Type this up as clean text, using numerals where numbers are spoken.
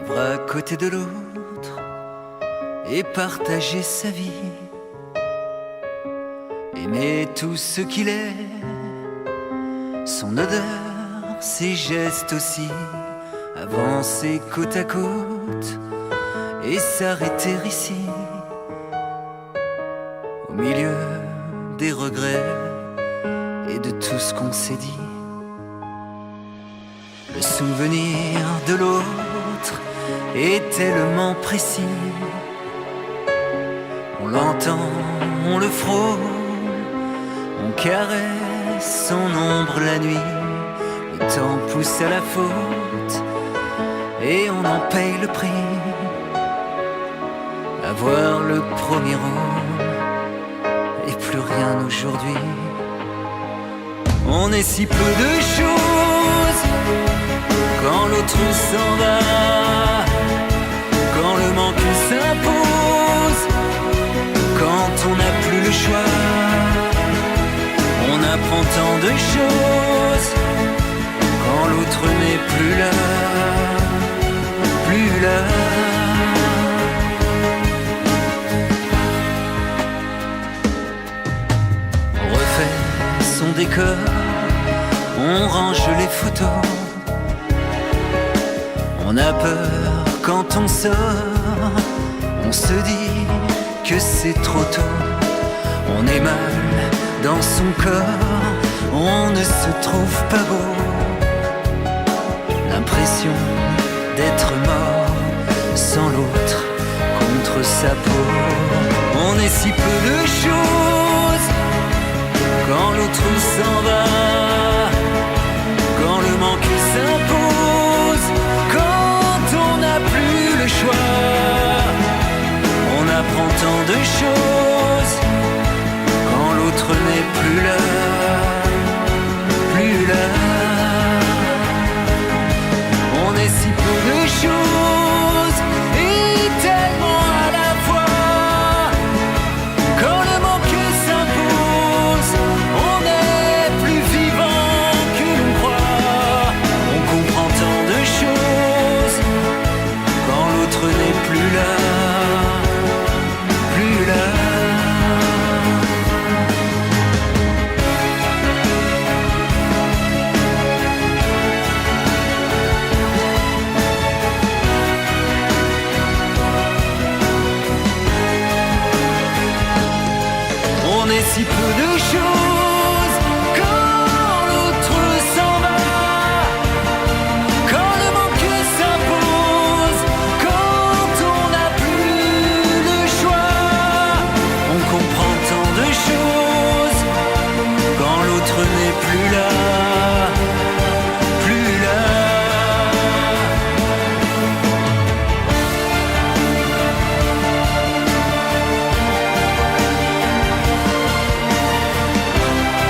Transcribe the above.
vivre à côté de l'autre et partager sa vie, aimer tout ce qu'il est, son odeur, ses gestes aussi, avancer côte à côte et s'arrêter ici, au milieu des regrets et de tout ce qu'on s'est dit. Le souvenir de l'autre est tellement précis, on l'entend, on le frôle, on caresse son ombre la nuit. Le temps pousse à la faute et on en paye le prix. Avoir le premier rôle et plus rien aujourd'hui. On est si peu de choses quand l'autre s'en va, quand le manque s'impose, quand on n'a plus le choix. On apprend tant de choses quand l'autre n'est plus là, plus là. On refait son décor, on range les photos. On a peur quand on sort, on se dit que c'est trop tôt. On est mal dans son corps, on ne se trouve pas beau. L'impression d'être mort sans l'autre contre sa peau. On est si peu de choses quand l'autre s'en va, quand le manque s'impose, quand on n'a plus le choix. On apprend tant de choses quand l'autre n'est plus là, plus là. On est si peu de choses et tellement à la fois. Quand le manque s'impose, on est plus vivant que l'on croit. On comprend tant de choses quand l'autre n'est plus là, plus là. On est si peu de choses quand l'autre s'en va, quand le manque s'impose, quand on n'a plus le choix. On comprend tant de choses quand l'autre n'est